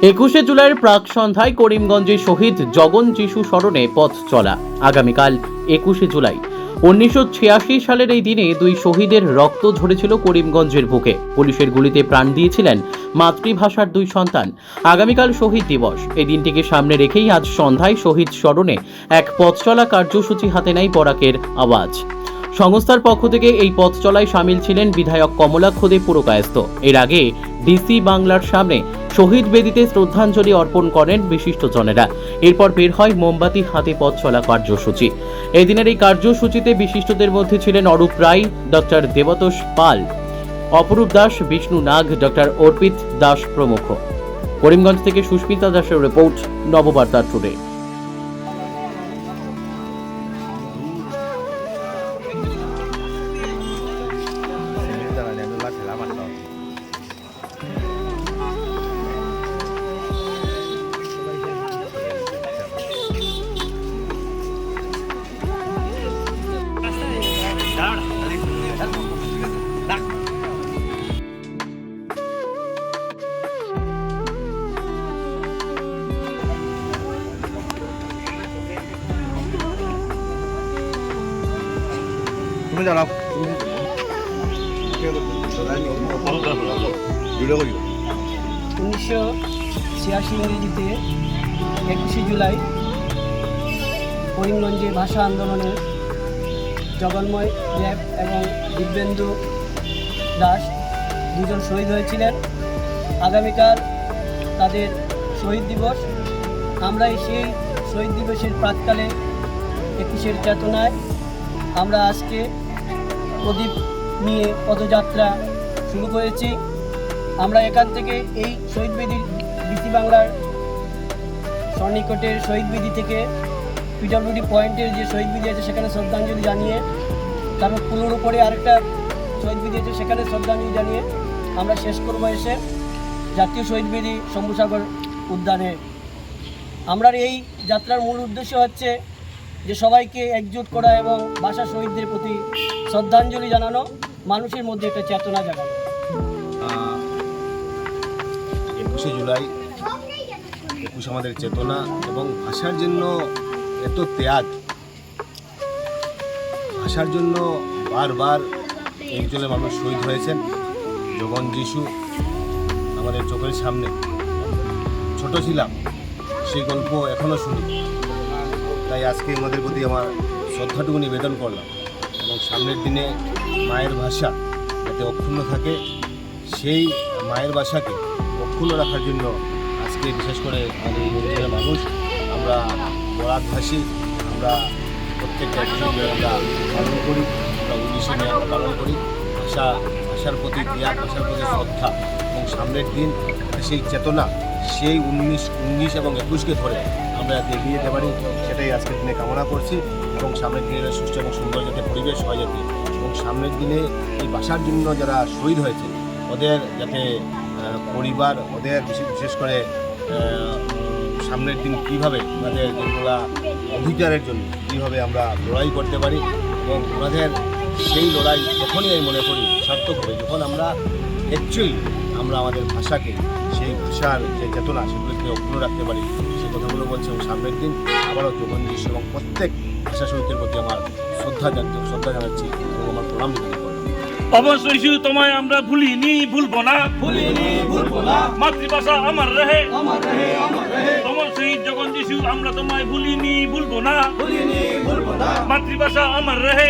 21শে জুলাইয়ের প্রাক সন্ধ্যায় করিমগঞ্জে শহীদ জগন যিশু স্মরণে পথ চলা। আগামীকাল 21শে জুলাই 1986 সালের এই দিনে দুই শহীদের রক্ত ঝরেছিল করিমগঞ্জের বুকে। পুলিশের গুলিতে প্রাণ দিয়েছিলেন মাতৃভাষার দুই সন্তান। আগামীকাল শহীদ দিবস। এই দিনটিকে সামনে রেখেই আজ সন্ধ্যায় শহীদ স্মরণে এক পথ চলা কার্যসূচি হাতে নেয় বরাকের আওয়াজ। সংস্থার পক্ষ থেকে এই পথ চলায় সামিল ছিলেন বিধায়ক কমলাক্ষ দে পুরকায়স্থ। এর আগে ডিসি বাংলার সামনে শহীদ বেদিতে শ্রদ্ধাঞ্জলি অর্পণ করেন বিশিষ্টজনেরা। এরপর বের হয় মোমবাতি হাতে পথ চলা কার্যসূচি। এই দিনের এই কার্যসূচিতে বিশিষ্টদের মধ্যে ছিলেন অরূপ রায়, ডক্টর দেবতোষ পাল, অপরূপ দাস, বিষ্ণু নাগ, ডক্টর অর্পিত দাস প্রমুখ। করিমগঞ্জ থেকে সুস্মিতা দাসের রিপোর্ট, নববার্তা টুডে। তুমি জানাও ভিডিও করি। 1986 ইংরেজিতে 21শে জুলাই করিমগঞ্জে ভাষা আন্দোলনের জগন্ময় দেব এবং দিব্যেন্দু দাস দুজন শহীদ হয়েছিলেন। আগামীকাল তাদের শহীদ দিবস। আমরা সেই শহীদ দিবসের প্রাক্কালে 21শের চেতনায় আমরা আজকে প্রদীপ নিয়ে পদযাত্রা শুরু করেছি। আমরা এখান থেকে এই শহীদ বেদি ডিসি বাংলার সন্নিকটের শহীদ বেদি থেকে পিডব্লিউডি পয়েন্টের যে শহীদ বেদি আছে সেখানে শ্রদ্ধাঞ্জলি জানিয়ে, তারপর পুলোর উপরে আরেকটা শহীদ বেদি আছে সেখানে শ্রদ্ধাঞ্জলি জানিয়ে আমরা শেষ করব এসে জাতীয় শহীদ বেদি শম্ভুসাগর উদ্যানে। আমরা এই যাত্রার মূল উদ্দেশ্য হচ্ছে যে সবাইকে একজোট করা এবং ভাষা শহীদদের প্রতি শ্রদ্ধাঞ্জলি জানানো, মানুষের মধ্যে একটা চেতনা জাগানো। 21শে জুলাই 21 আমাদের চেতনা এবং ভাষার জন্য এত ত্যাগ, ভাষার জন্য বারবার এই অঞ্চলের মানুষ শহীদ হয়েছেন। জগন যিশু আমাদের চোখের সামনে, ছোট ছিলাম সেই গল্প এখনও শুনি। তাই আজকে আমাদের প্রতি আমার শ্রদ্ধাটুকু নিবেদন করলাম এবং সামনের দিনে মায়ের ভাষা যাতে অক্ষুণ্ণ থাকে, সেই মায়ের ভাষাকে অক্ষুণ্ণ রাখার জন্য আজকে বিশেষ করে আমাদের এই অঞ্চলের মানুষ আমরা বরাকভাষী, আমরা প্রত্যেকটা আমরা পালন করি, আমরা 19শে মে আমরা পালন করি। ভাষার প্রতি ত্যাগ, ভাষার প্রতি শ্রদ্ধা এবং সামনের দিন সেই চেতনা, সেই 19 এবং 21কে ধরে আমরা যাতে এগিয়ে যেতে পারি সেটাই আজকের দিনে কামনা করছি। এবং সামনের দিনে সুস্থ এবং সুন্দর যাতে পরিবেশ হয় যাতে, এবং সামনের দিনে এই ভাষার জন্য যারা শহীদ হয়েছে ওদের যাতে পরিবার, ওদের বিশেষ করে সামনের দিন কীভাবে ওনাদের যেগুলো অধিকারের জন্য কীভাবে আমরা লড়াই করতে পারি, এবং ওনাদের সেই লড়াই তখনই আমি মনে করি সার্থক হবে যখন আমরা অ্যাকচুয়ালি আমরা আমাদের ভাষাকে, সেই ভাষার যে চেতনা সেগুলোকে অক্ষুণ্ণ রাখতে পারি। সেই কথাগুলো বলছে এবং সামনের দিন আবারও জগন যিশু এবং প্রত্যেক ভাষা শহীদদের প্রতি আমার শ্রদ্ধা জানাচ্ছি এবং আমার প্রণাম নিবেদন করব। অবশ্যই শিশু তোমায় আমরা ভুলিনি, ভুলবো না। মাতৃভাষা আমার রহে, তোমার শহীদ জগন যিশু আমরা তোমায় ভুলিনি, ভুলবো না। মাতৃভাষা আমার রহে।